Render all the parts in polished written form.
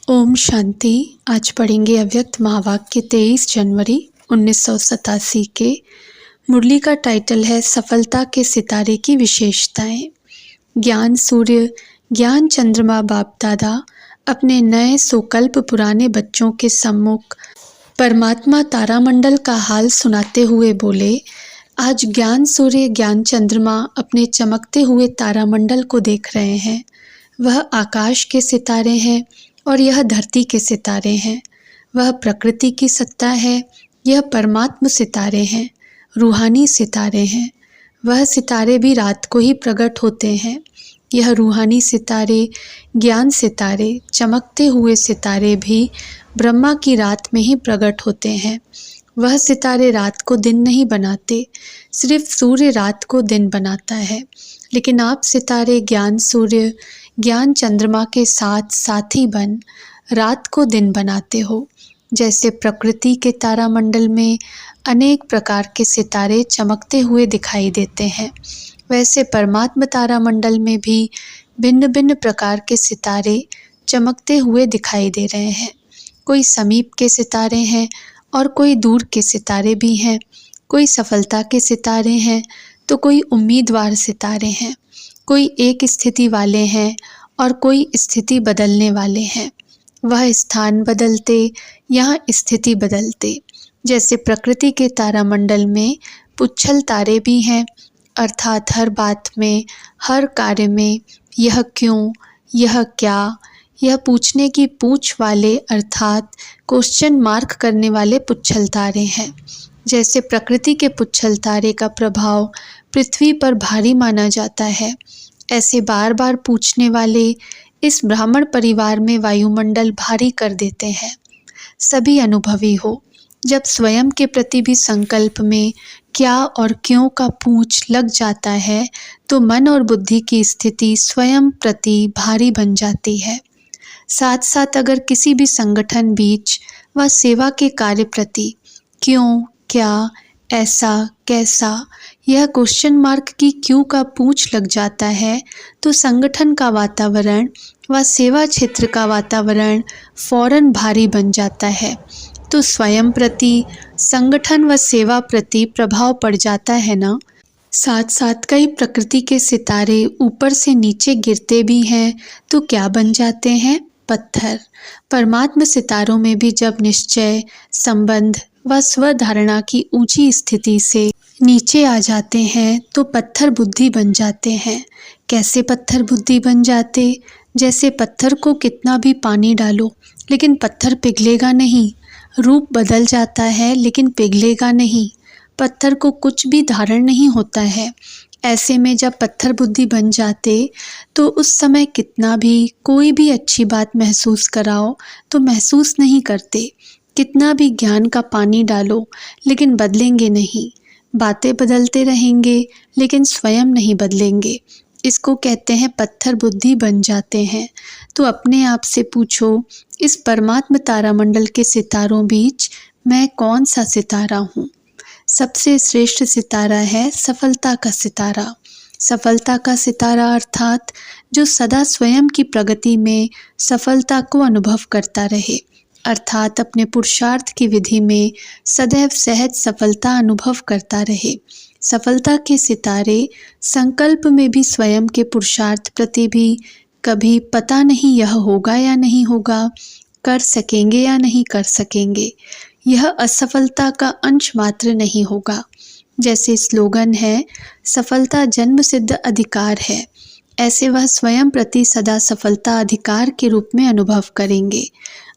ओम शांति। आज पढ़ेंगे अव्यक्त महावाक्य 23 जनवरी 1987 के। मुरली का टाइटल है सफलता के सितारे की विशेषताएं। ज्ञान सूर्य, ज्ञान चंद्रमा बाप दादा अपने नए सोकल्प पुराने बच्चों के सम्मुख परमात्मा तारामंडल का हाल सुनाते हुए बोले, आज ज्ञान सूर्य ज्ञान चंद्रमा अपने चमकते हुए तारामंडल को देख रहे हैं। वह आकाश के सितारे हैं और यह धरती के सितारे हैं। वह प्रकृति की सत्ता है, यह परमात्म सितारे हैं, रूहानी सितारे हैं। वह सितारे भी रात को ही प्रकट होते हैं। यह रूहानी सितारे, ज्ञान सितारे, चमकते हुए सितारे भी ब्रह्मा की रात में ही प्रकट होते हैं। वह सितारे रात को दिन नहीं बनाते, सिर्फ सूर्य रात को दिन बनाता है। लेकिन आप सितारे ज्ञान सूर्य, ज्ञान चंद्रमा के साथ साथी बन रात को दिन बनाते हो। जैसे प्रकृति के तारामंडल में अनेक प्रकार के सितारे चमकते हुए दिखाई देते हैं, वैसे परमात्मा तारामंडल में भी भिन्न भिन्न प्रकार के सितारे चमकते हुए दिखाई दे रहे हैं। कोई समीप के सितारे हैं और कोई दूर के सितारे भी हैं। कोई सफलता के सितारे हैं तो कोई उम्मीदवार सितारे हैं। कोई एक स्थिति वाले हैं और कोई स्थिति बदलने वाले हैं। वह स्थान बदलते, यहाँ स्थिति बदलते। जैसे प्रकृति के तारामंडल में पुच्छल तारे भी हैं, अर्थात हर बात में, हर कार्य में यह क्यों, यह क्या, यह पूछने की पूछ वाले अर्थात क्वेश्चन मार्क करने वाले पुच्छल तारे हैं। जैसे प्रकृति के पुच्छल तारे का प्रभाव पृथ्वी पर भारी माना जाता है, ऐसे बार बार पूछने वाले इस ब्राह्मण परिवार में वायुमंडल भारी कर देते हैं। सभी अनुभवी हो, जब स्वयं के प्रति भी संकल्प में क्या और क्यों का पूछ लग जाता है तो मन और बुद्धि की स्थिति स्वयं प्रति भारी बन जाती है। साथ साथ अगर किसी भी संगठन बीच व सेवा के कार्य प्रति क्यों, क्या, ऐसा, कैसा, यह क्वेश्चन मार्क की क्यों का पूछ लग जाता है तो संगठन का वातावरण व सेवा क्षेत्र का वातावरण फौरन भारी बन जाता है। तो स्वयं प्रति, संगठन व सेवा प्रति प्रभाव पड़ जाता है ना। साथ साथ कई प्रकृति के सितारे ऊपर से नीचे गिरते भी हैं तो क्या बन जाते हैं? पत्थर। परमात्म सितारों में भी जब निश्चय, संबंध व स्वधारणा की ऊंची स्थिति से नीचे आ जाते हैं तो पत्थर बुद्धि बन जाते हैं। कैसे पत्थर बुद्धि बन जाते? जैसे पत्थर को कितना भी पानी डालो लेकिन पत्थर पिघलेगा नहीं। रूप बदल जाता है लेकिन पिघलेगा नहीं। पत्थर को कुछ भी धारण नहीं होता है। ऐसे में जब पत्थर बुद्धि बन जाते तो उस समय कितना भी कोई भी अच्छी बात महसूस कराओ तो महसूस नहीं करते। कितना भी ज्ञान का पानी डालो लेकिन बदलेंगे नहीं। बातें बदलते रहेंगे लेकिन स्वयं नहीं बदलेंगे। इसको कहते हैं पत्थर बुद्धि बन जाते हैं। तो अपने आप से पूछो, इस परमात्म तारामंडल के सितारों बीच मैं कौन सा सितारा हूँ? सबसे श्रेष्ठ सितारा है सफलता का सितारा। सफलता का सितारा अर्थात जो सदा स्वयं की प्रगति में सफलता को अनुभव करता रहे, अर्थात अपने पुरुषार्थ की विधि में सदैव सहज सफलता अनुभव करता रहे। सफलता के सितारे संकल्प में भी स्वयं के पुरुषार्थ प्रति भी कभी पता नहीं यह होगा या नहीं होगा, कर सकेंगे या नहीं कर सकेंगे, यह असफलता का अंश मात्र नहीं होगा। जैसे स्लोगन है, सफलता जन्म सिद्ध अधिकार है, ऐसे वह स्वयं प्रति सदा सफलता अधिकार के रूप में अनुभव करेंगे।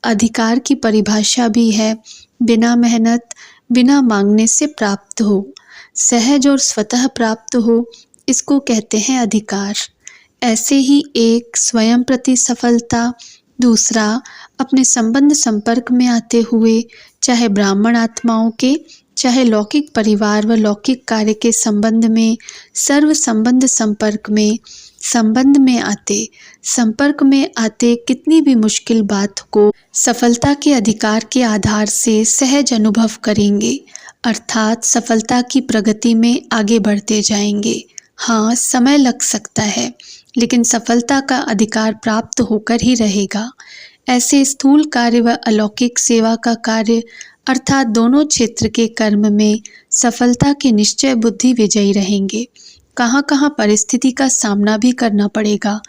अधिकार की परिभाषा भी है बिना मेहनत, बिना मांगने से प्राप्त हो, सहज और स्वतः प्राप्त हो, इसको कहते हैं अधिकार। ऐसे ही एक स्वयं प्रति सफलता, दूसरा अपने संबंध संपर्क में आते हुए चाहे ब्राह्मण आत्माओं के, चाहे लौकिक परिवार व लौकिक कार्य के संबंध में, सर्व संबंध संपर्क में, संबंध में आते, संपर्क में आते कितनी भी मुश्किल बात को सफलता के अधिकार के आधार से सहज अनुभव करेंगे, अर्थात सफलता की प्रगति में आगे बढ़ते जाएंगे। हाँ, समय लग सकता है लेकिन सफलता का अधिकार प्राप्त होकर ही रहेगा। ऐसे स्थूल कार्य व अलौकिक सेवा का कार्य अर्थात दोनों क्षेत्र के कर्म में सफलता के निश्चय बुद्धि विजयी रहेंगे। कहाँ कहाँ परिस्थिति का सामना भी करना पड़ेगा,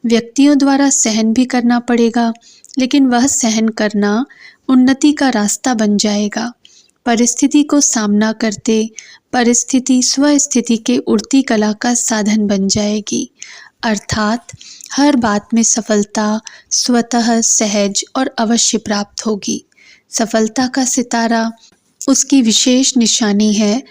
व्यक्तियों द्वारा सहन भी करना पड़ेगा, लेकिन वह सहन करना उन्नति का रास्ता बन जाएगा। परिस्थिति को सामना करते परिस्थिति स्वस्थिति के उड़ती कला का साधन बन जाएगी, अर्थात हर बात में सफलता स्वतः सहज और अवश्य प्राप्त होगी। सफलता का सितारा उसकी विशेष निशानी है।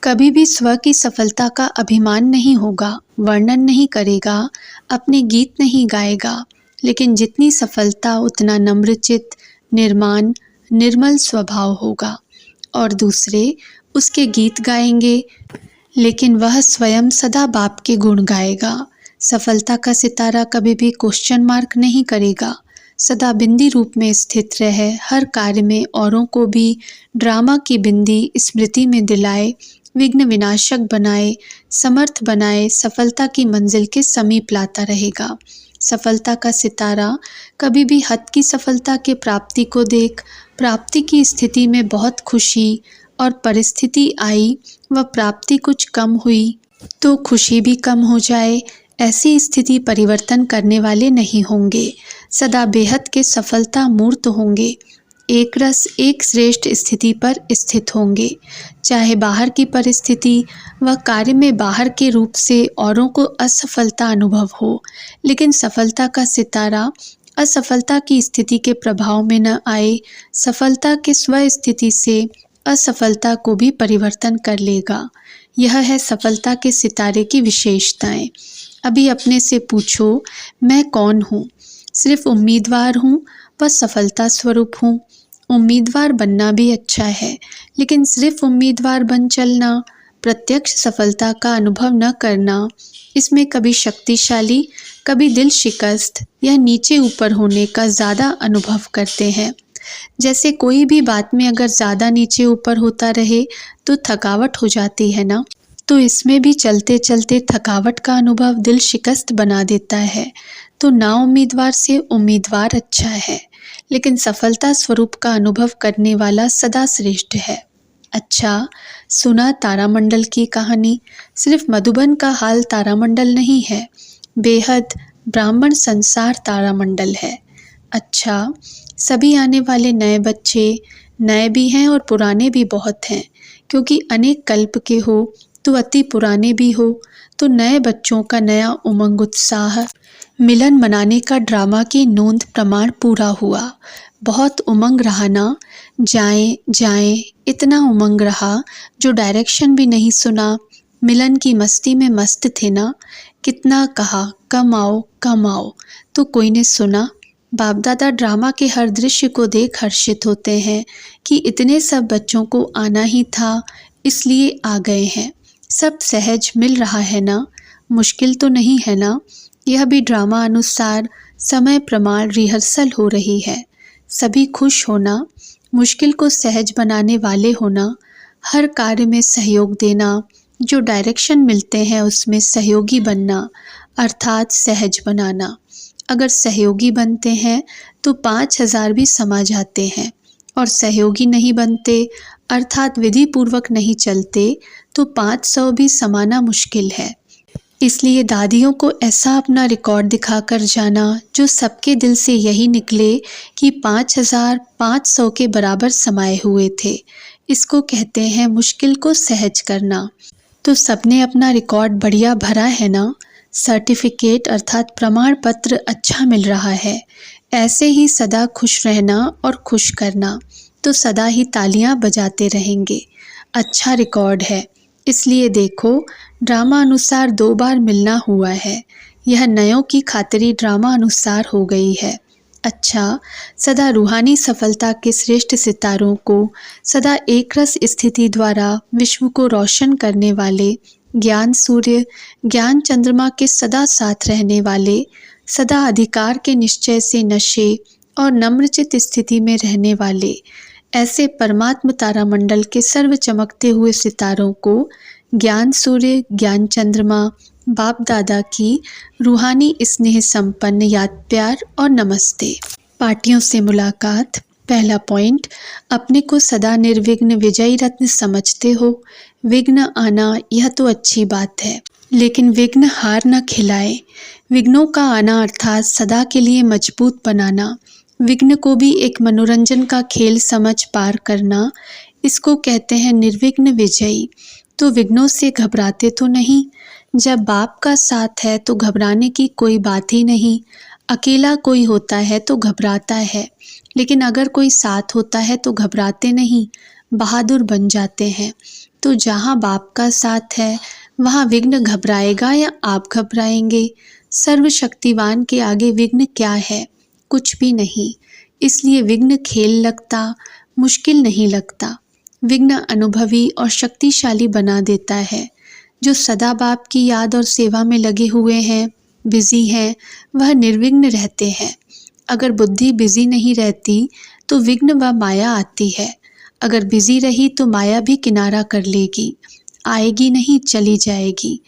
कभी भी स्व की सफलता का अभिमान नहीं होगा, वर्णन नहीं करेगा, अपने गीत नहीं गाएगा, लेकिन जितनी सफलता उतना नम्रचित्त, निर्माण, निर्मल स्वभाव होगा। और दूसरे उसके गीत गाएंगे, लेकिन वह स्वयं सदा बाप के गुण गाएगा। सफलता का सितारा कभी भी क्वेश्चन मार्क नहीं करेगा, सदा बिंदी रूप में स्थित रहे, हर कार्य में औरों को भी ड्रामा की बिंदी स्मृति में दिलाए, विघ्न विनाशक बनाए, समर्थ बनाए, सफलता की मंजिल के समीप लाता रहेगा। सफलता का सितारा कभी भी हद की सफलता के प्राप्ति को देख प्राप्ति की स्थिति में बहुत खुशी और परिस्थिति आई व प्राप्ति कुछ कम हुई तो खुशी भी कम हो जाए, ऐसी स्थिति परिवर्तन करने वाले नहीं होंगे। सदा बेहद के सफलता मूर्त होंगे, एक रस एक श्रेष्ठ स्थिति पर स्थित होंगे। चाहे बाहर की परिस्थिति व कार्य में बाहर के रूप से औरों को असफलता अनुभव हो, लेकिन सफलता का सितारा असफलता की स्थिति के प्रभाव में न आए, सफलता के स्व स्थिति से असफलता को भी परिवर्तन कर लेगा। यह है सफलता के सितारे की विशेषताएं। अभी अपने से पूछो, मैं कौन हूँ? सिर्फ उम्मीदवार हूँ व सफलता स्वरूप हूँ। उम्मीदवार बनना भी अच्छा है, लेकिन सिर्फ उम्मीदवार बन चलना, प्रत्यक्ष सफलता का अनुभव न करना, इसमें कभी शक्तिशाली कभी दिल शिकस्त या नीचे ऊपर होने का ज़्यादा अनुभव करते हैं। जैसे कोई भी बात में अगर ज़्यादा नीचे ऊपर होता रहे तो थकावट हो जाती है ना, तो इसमें भी चलते चलते थकावट का अनुभव दिल शिकस्त बना देता है। तो ना उम्मीदवार से उम्मीदवार अच्छा है, लेकिन सफलता स्वरूप का अनुभव करने वाला सदा श्रेष्ठ है। अच्छा, सुना तारामंडल की कहानी? सिर्फ मधुबन का हाल तारामंडल नहीं है, बेहद ब्राह्मण संसार तारामंडल है। अच्छा, सभी आने वाले नए बच्चे नए भी हैं और पुराने भी बहुत हैं, क्योंकि अनेक कल्प के हो तो अति पुराने भी हो, तो नए बच्चों का नया उमंग उत्साह मिलन मनाने का ड्रामा की नोंद प्रमाण पूरा हुआ। बहुत उमंग रहा ना, जाएं जाएं इतना उमंग रहा जो डायरेक्शन भी नहीं सुना, मिलन की मस्ती में मस्त थे ना, कितना कहा कम आओ तो कोई ने सुना। बाप दादा ड्रामा के हर दृश्य को देख हर्षित होते हैं कि इतने सब बच्चों को आना ही था, इसलिए आ गए हैं। सब सहज मिल रहा है ना, मुश्किल तो नहीं है ना। यह भी ड्रामा अनुसार समय प्रमाण रिहर्सल हो रही है। सभी खुश होना, मुश्किल को सहज बनाने वाले होना, हर कार्य में सहयोग देना, जो डायरेक्शन मिलते हैं उसमें सहयोगी बनना, अर्थात सहज बनाना। अगर सहयोगी बनते हैं तो 5000 भी समा जाते हैं, और सहयोगी नहीं बनते अर्थात विधि पूर्वक नहीं चलते तो 500 भी समाना मुश्किल है। इसलिए दादियों को ऐसा अपना रिकॉर्ड दिखाकर जाना जो सबके दिल से यही निकले कि 5500 के बराबर समाये हुए थे। इसको कहते हैं मुश्किल को सहज करना। तो सबने अपना रिकॉर्ड बढ़िया भरा है ना, सर्टिफिकेट अर्थात प्रमाण पत्र अच्छा मिल रहा है। ऐसे ही सदा खुश रहना और खुश करना, तो सदा ही तालियां बजाते रहेंगे। अच्छा रिकॉर्ड है, इसलिए देखो ड्रामा अनुसार 2 बार मिलना हुआ है। यह नयों की खातिरी ड्रामा अनुसार हो गई है। अच्छा, सदा रूहानी सफलता के श्रेष्ठ सितारों को सदा एक रस स्थिति द्वारा विश्व को रोशन करने वाले, ज्ञान सूर्य ज्ञान चंद्रमा के सदा साथ रहने वाले, सदा अधिकार के निश्चय से नशे और नम्रचित स्थिति में रहने वाले, ऐसे परमात्म तारामंडल के सर्व चमकते हुए सितारों को ज्ञान सूर्य ज्ञान चंद्रमा बाप दादा की रूहानी स्नेह संपन्न याद प्यार और नमस्ते। पार्टियों से मुलाकात। पहला पॉइंट, अपने को सदा निर्विघ्न विजयी रत्न समझते हो। विघ्न आना यह तो अच्छी बात है, लेकिन विघ्न हार न खिलाए। विघ्नों का आना अर्थात सदा के लिए मजबूत बनाना। विघ्न को भी एक मनोरंजन का खेल समझ पार करना, इसको कहते हैं निर्विघ्न विजयी। तो विघ्नों से घबराते तो नहीं। जब बाप का साथ है तो घबराने की कोई बात ही नहीं। अकेला कोई होता है तो घबराता है, लेकिन अगर कोई साथ होता है तो घबराते नहीं, बहादुर बन जाते हैं। तो जहाँ बाप का साथ है वहाँ विघ्न घबराएगा या आप घबराएंगे? सर्वशक्तिवान के आगे विघ्न क्या है? कुछ भी नहीं। इसलिए विघ्न खेल लगता, मुश्किल नहीं लगता। विघ्न अनुभवी और शक्तिशाली बना देता है। जो सदा बाप की याद और सेवा में लगे हुए हैं, बिजी हैं, वह निर्विघ्न रहते हैं। अगर बुद्धि बिजी नहीं रहती तो विघ्न व माया आती है। अगर बिजी रही तो माया भी किनारा कर लेगी, आएगी नहीं, चली जाएगी।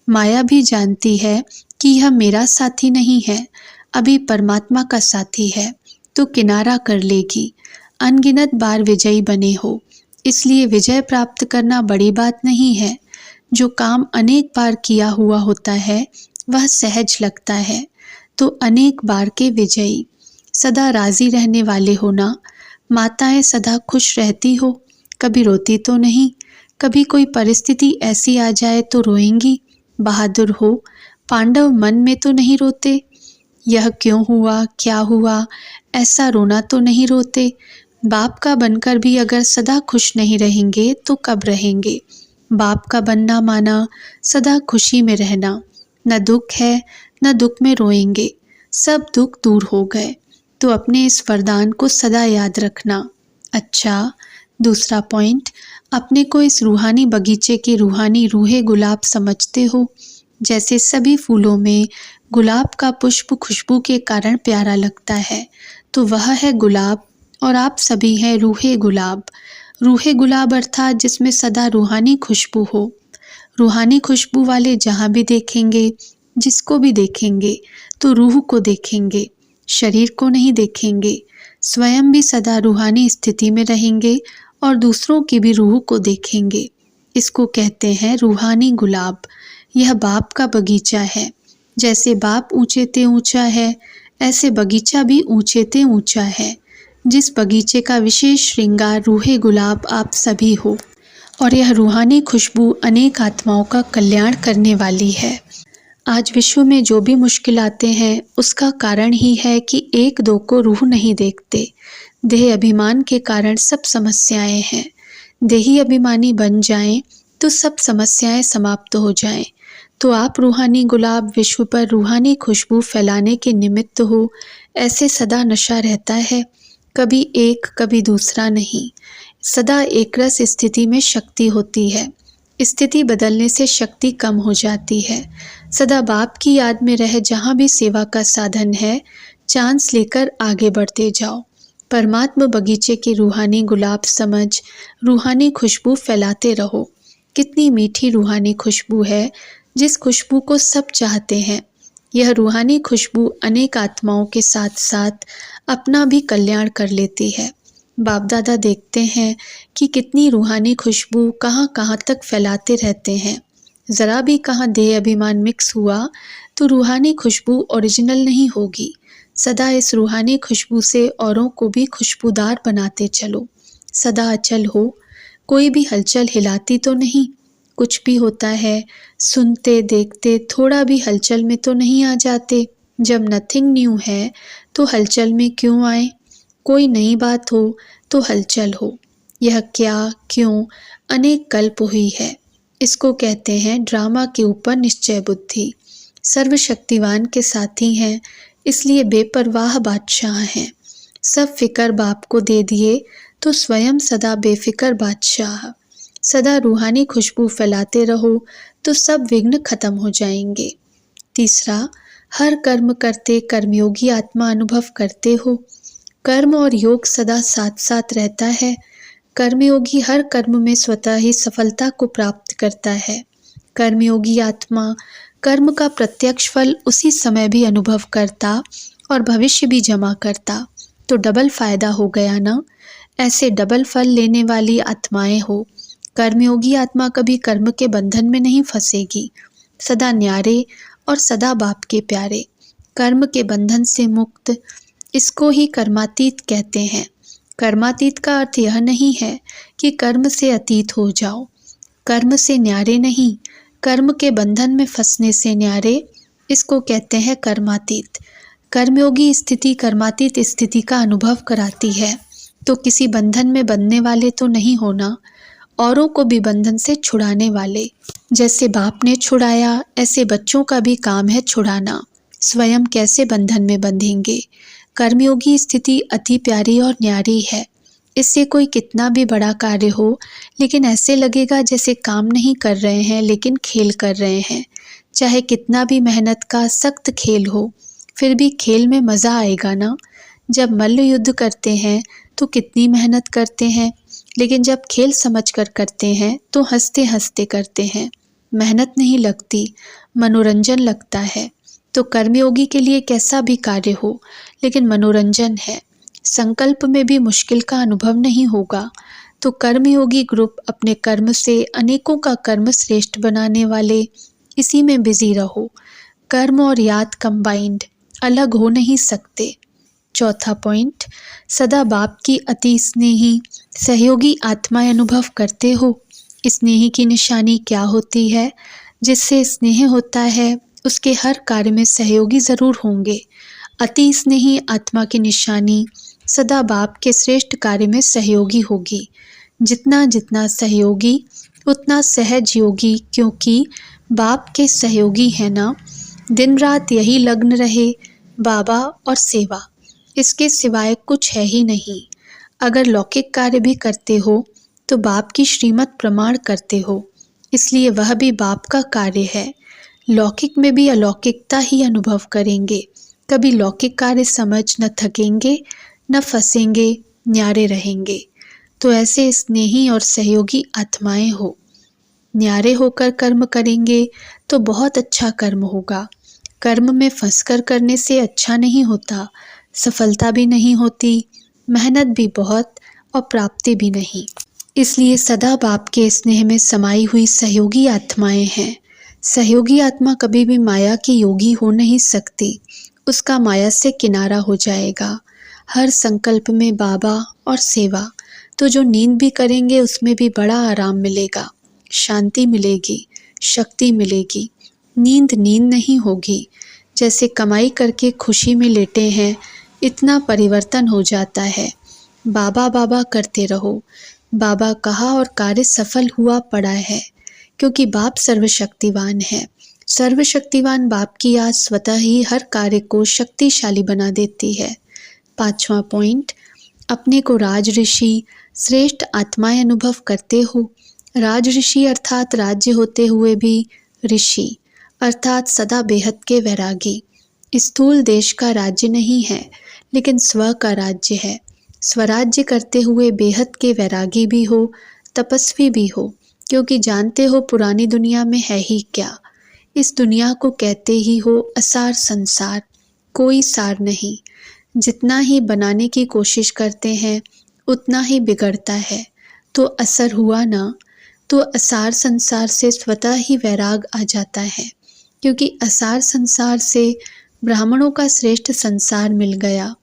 माया भी जानती है कि यह मेरा साथी नहीं है, अभी परमात्मा का साथी है, तो किनारा कर लेगी। अनगिनत बार विजयी बने हो, इसलिए विजय प्राप्त करना बड़ी बात नहीं है। जो काम अनेक बार किया हुआ होता है वह सहज लगता है। तो अनेक बार के विजयी, सदा राजी रहने वाले होना। माताएं सदा खुश रहती हो, कभी रोती तो नहीं। कभी कोई परिस्थिति ऐसी आ जाए तो रोएंगी। बहादुर हो, पांडव मन में तो नहीं रोते। यह क्यों हुआ, क्या हुआ, ऐसा रोना तो नहीं रोते। बाप का बनकर भी अगर सदा खुश नहीं रहेंगे तो कब रहेंगे? बाप का बनना माना सदा खुशी में रहना। न दुख है, न दुख में रोएंगे, सब दुख दूर हो गए। तो अपने इस वरदान को सदा याद रखना। अच्छा, दूसरा पॉइंट, अपने को इस रूहानी बगीचे के रूहानी रूहे गुलाब समझते हो। जैसे सभी फूलों में गुलाब का पुष्प खुशबू के कारण प्यारा लगता है, तो वह है गुलाब और आप सभी हैं रूहे गुलाब। रूहे गुलाब अर्थात जिसमें सदा रूहानी खुशबू हो। रूहानी खुशबू वाले जहाँ भी देखेंगे, जिसको भी देखेंगे, तो रूह को देखेंगे, शरीर को नहीं देखेंगे। स्वयं भी सदा रूहानी स्थिति में रहेंगे और दूसरों की भी रूह को देखेंगे। इसको कहते हैं रूहानी गुलाब। यह बाप का बगीचा है। जैसे बाप ऊंचे ते ऊंचा है, ऐसे बगीचा भी ऊंचे ते ऊंचा है। जिस बगीचे का विशेष श्रृंगार रूहे गुलाब आप सभी हो, और यह रूहानी खुशबू अनेक आत्माओं का कल्याण करने वाली है। आज विश्व में जो भी मुश्किल आते हैं उसका कारण ही है कि एक दो को रूह नहीं देखते। देह अभिमान के कारण सब समस्याएं हैं। देही अभिमानी बन जाएं तो सब समस्याएं समाप्त हो जाएं। तो आप रूहानी गुलाब विश्व पर रूहानी खुशबू फैलाने के निमित्त हो। ऐसे सदा नशा रहता है, कभी एक कभी दूसरा नहीं। सदा एकरस स्थिति में शक्ति होती है। स्थिति बदलने से शक्ति कम हो जाती है। सदा बाप की याद में रह जहाँ भी सेवा का साधन है, चांस लेकर आगे बढ़ते जाओ। परमात्मा बगीचे के रूहानी गुलाब समझ रूहानी खुशबू फैलाते रहो। कितनी मीठी रूहानी खुशबू है, जिस खुशबू को सब चाहते हैं। यह रूहानी खुशबू अनेक आत्माओं के साथ साथ अपना भी कल्याण कर लेती है। बाप दादा देखते हैं कि कितनी रूहानी खुशबू कहाँ कहाँ तक फैलाते रहते हैं। ज़रा भी कहाँ देह अभिमान मिक्स हुआ तो रूहानी खुशबू ओरिजिनल नहीं होगी। सदा इस रूहानी खुशबू से औरों को भी खुशबूदार बनाते चलो। सदा अचल हो, कोई भी हलचल हिलाती तो नहीं। कुछ भी होता है, सुनते देखते थोड़ा भी हलचल में तो नहीं आ जाते। जब नथिंग न्यू है तो हलचल में क्यों आए? कोई नई बात हो तो हलचल हो। यह क्या, क्यों, अनेक कल्प हुई है। इसको कहते हैं ड्रामा के ऊपर निश्चय बुद्धि। सर्वशक्तिवान के साथी हैं, इसलिए बेपरवाह बादशाह हैं। सब फिकर बाप को दे दिए तो स्वयं सदा बेफिक्र बादशाह। सदा रूहानी खुशबू फैलाते रहो तो सब विघ्न खत्म हो जाएंगे। तीसरा, हर कर्म करते कर्मयोगी आत्मा अनुभव करते हो। कर्म और योग सदा साथ साथ रहता है। कर्मयोगी हर कर्म में स्वतः ही सफलता को प्राप्त करता है। कर्मयोगी आत्मा कर्म का प्रत्यक्ष फल उसी समय भी अनुभव करता और भविष्य भी जमा करता। तो डबल फायदा हो गया ना। ऐसे डबल फल लेने वाली आत्माएं हो। कर्मयोगी आत्मा कभी कर्म के बंधन में नहीं फंसेगी, सदा न्यारे और सदा बाप के प्यारे, कर्म के बंधन से मुक्त, इसको ही कर्मातीत कहते हैं। कर्मातीत का अर्थ यह नहीं है कि कर्म से अतीत हो जाओ, कर्म से न्यारे नहीं, कर्म के बंधन में फंसने से न्यारे, इसको कहते हैं कर्मातीत। कर्मयोगी स्थिति कर्मातीत स्थिति का अनुभव कराती है। तो किसी बंधन में बंधने वाले तो नहीं होना, औरों को भी बंधन से छुड़ाने वाले। जैसे बाप ने छुड़ाया, ऐसे बच्चों का भी काम है छुड़ाना। स्वयं कैसे बंधन में बंधेंगे। कर्मयोगी स्थिति अति प्यारी और न्यारी है। इससे कोई कितना भी बड़ा कार्य हो, लेकिन ऐसे लगेगा जैसे काम नहीं कर रहे हैं लेकिन खेल कर रहे हैं। चाहे कितना भी मेहनत का सख्त खेल हो, फिर भी खेल में मज़ा आएगा ना। जब मल्ल युद्ध करते हैं तो कितनी मेहनत करते हैं, लेकिन जब खेल समझकर करते हैं तो हंसते हंसते करते हैं। मेहनत नहीं लगती, मनोरंजन लगता है। तो कर्मयोगी के लिए कैसा भी कार्य हो, लेकिन मनोरंजन है। संकल्प में भी मुश्किल का अनुभव नहीं होगा। तो कर्मयोगी ग्रुप अपने कर्म से अनेकों का कर्म श्रेष्ठ बनाने वाले, इसी में बिजी रहो। कर्म और याद कंबाइंड, अलग हो नहीं सकते। चौथा पॉइंट, सदा बाप की अति स्नेही सहयोगी आत्माएं अनुभव करते हो। स्नेही की निशानी क्या होती है? जिससे स्नेह होता है उसके हर कार्य में सहयोगी जरूर होंगे। अति स्नेही आत्मा की निशानी सदा बाप के श्रेष्ठ कार्य में सहयोगी होगी। जितना जितना सहयोगी उतना सहज योगी, क्योंकि बाप के सहयोगी है ना। दिन रात यही लग्न रहे, बाबा और सेवा, इसके सिवाय कुछ है ही नहीं। अगर लौकिक कार्य भी करते हो तो बाप की श्रीमत प्रमाण करते हो, इसलिए वह भी बाप का कार्य है। लौकिक में भी अलौकिकता ही अनुभव करेंगे। कभी लौकिक कार्य समझ न थकेंगे, न फंसेंगे, न्यारे रहेंगे। तो ऐसे स्नेही और सहयोगी आत्माएं हो। न्यारे होकर कर्म करेंगे तो बहुत अच्छा कर्म होगा। कर्म में फंसकर करने से अच्छा नहीं होता, सफलता भी नहीं होती, मेहनत भी बहुत और प्राप्ति भी नहीं। इसलिए सदा बाप के स्नेह में समाई हुई सहयोगी आत्माएं हैं। सहयोगी आत्मा कभी भी माया की योगी हो नहीं सकती, उसका माया से किनारा हो जाएगा। हर संकल्प में बाबा और सेवा, तो जो नींद भी करेंगे उसमें भी बड़ा आराम मिलेगा, शांति मिलेगी, शक्ति मिलेगी। नींद नींद नहीं होगी। जैसे कमाई करके खुशी में लेटे हैं, इतना परिवर्तन हो जाता है। बाबा बाबा करते रहो। बाबा कहा और कार्य सफल हुआ पड़ा है, क्योंकि बाप सर्वशक्तिवान है। सर्वशक्तिवान बाप की याद स्वतः ही हर कार्य को शक्तिशाली बना देती है। पांचवा पॉइंट, अपने को राज ऋषि श्रेष्ठ आत्माएं अनुभव करते हो। राज ऋषि अर्थात राज्य होते हुए भी ऋषि, अर्थात सदा बेहद के वैरागी। स्थूल देश का राज्य नहीं है, लेकिन स्व का राज्य है। स्वराज्य करते हुए बेहद के वैरागी भी हो, तपस्वी भी हो, क्योंकि जानते हो पुरानी दुनिया में है ही क्या। इस दुनिया को कहते ही हो असार संसार, कोई सार नहीं। जितना ही बनाने की कोशिश करते हैं उतना ही बिगड़ता है। तो असर हुआ ना, तो असार संसार से स्वतः ही वैराग आ जाता है, क्योंकि असार संसार से ब्राह्मणों का श्रेष्ठ संसार मिल गया।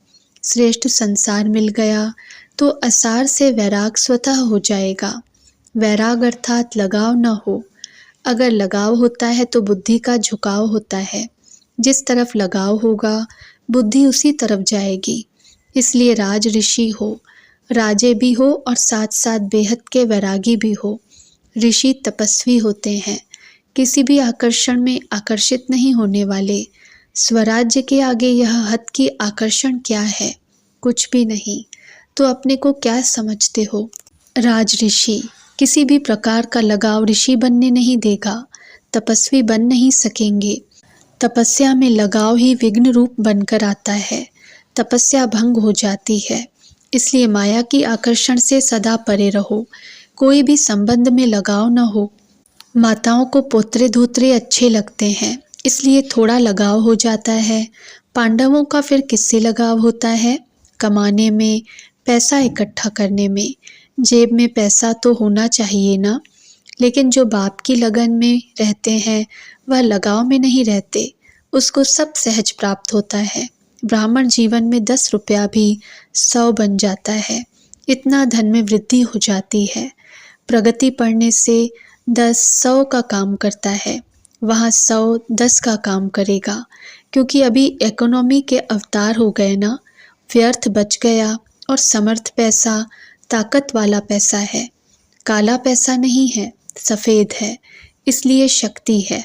श्रेष्ठ संसार मिल गया तो असार से वैराग स्वतः हो जाएगा। वैराग अर्थात लगाव न हो। अगर लगाव होता है तो बुद्धि का झुकाव होता है। जिस तरफ लगाव होगा बुद्धि उसी तरफ जाएगी। इसलिए राज ऋषि हो, राजे भी हो और साथ साथ बेहद के वैरागी भी हो। ऋषि तपस्वी होते हैं, किसी भी आकर्षण में आकर्षित नहीं होने वाले। स्वराज्य के आगे यह हद की आकर्षण क्या है? कुछ भी नहीं। तो अपने को क्या समझते हो? राज ऋषि किसी भी प्रकार का लगाव ऋषि बनने नहीं देगा। तपस्वी बन नहीं सकेंगे। तपस्या में लगाव ही विघ्न रूप बनकर आता है। तपस्या भंग हो जाती है। इसलिए माया की आकर्षण से सदा परे रहो। कोई भी संबंध में लगाव न हो। माताओं को पोतरे धोतरे अच्छे लगते हैं, इसलिए थोड़ा लगाव हो जाता है। पांडवों का फिर किससे लगाव होता है? कमाने में, पैसा इकट्ठा करने में। जेब में पैसा तो होना चाहिए ना, लेकिन जो बाप की लगन में रहते हैं वह लगाव में नहीं रहते, उसको सब सहज प्राप्त होता है। ब्राह्मण जीवन में 10 रुपया भी 100 बन जाता है, इतना धन में वृद्धि हो जाती है। प्रगति पढ़ने से 10 100 का काम करता है, वहाँ 100 10 का काम करेगा, क्योंकि अभी इकोनॉमी के अवतार हो गए ना। व्यर्थ बच गया और समर्थ पैसा ताकत वाला पैसा है, काला पैसा नहीं है, सफ़ेद है, इसलिए शक्ति है।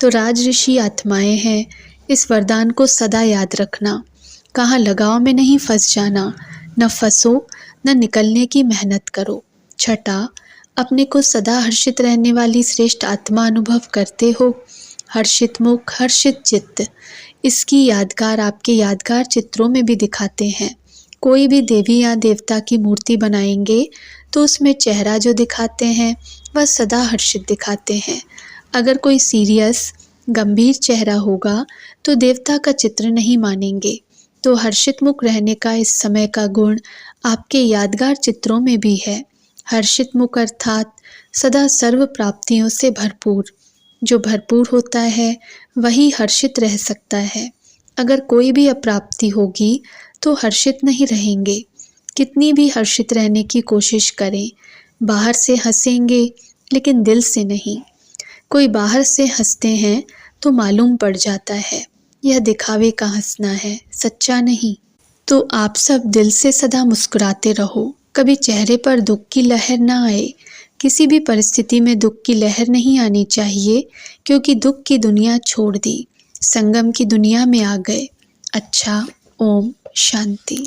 तो राजऋषि आत्माएं हैं, इस वरदान को सदा याद रखना। कहाँ लगाव में नहीं फंस जाना, न फंसो न निकलने की मेहनत करो। छठा, अपने को सदा हर्षित रहने वाली श्रेष्ठ आत्मा अनुभव करते हो। हर्षित मुख, हर्षित चित्त, इसकी यादगार आपके यादगार चित्रों में भी दिखाते हैं। कोई भी देवी या देवता की मूर्ति बनाएंगे तो उसमें चेहरा जो दिखाते हैं वह सदा हर्षित दिखाते हैं। अगर कोई सीरियस गंभीर चेहरा होगा तो देवता का चित्र नहीं मानेंगे। तो हर्षित मुख रहने का इस समय का गुण आपके यादगार चित्रों में भी है। हर्षित मुख अर्थात सदा सर्व प्राप्तियों से भरपूर। जो भरपूर होता है वही हर्षित रह सकता है। अगर कोई भी अप्राप्ति होगी तो हर्षित नहीं रहेंगे, कितनी भी हर्षित रहने की कोशिश करें। बाहर से हंसेंगे लेकिन दिल से नहीं। कोई बाहर से हंसते हैं तो मालूम पड़ जाता है यह दिखावे का हंसना है, सच्चा नहीं। तो आप सब दिल से सदा मुस्कुराते रहो, कभी चेहरे पर दुख की लहर ना आए। किसी भी परिस्थिति में दुख की लहर नहीं आनी चाहिए, क्योंकि दुख की दुनिया छोड़ दी, संगम की दुनिया में आ गए। अच्छा, ओम शांति।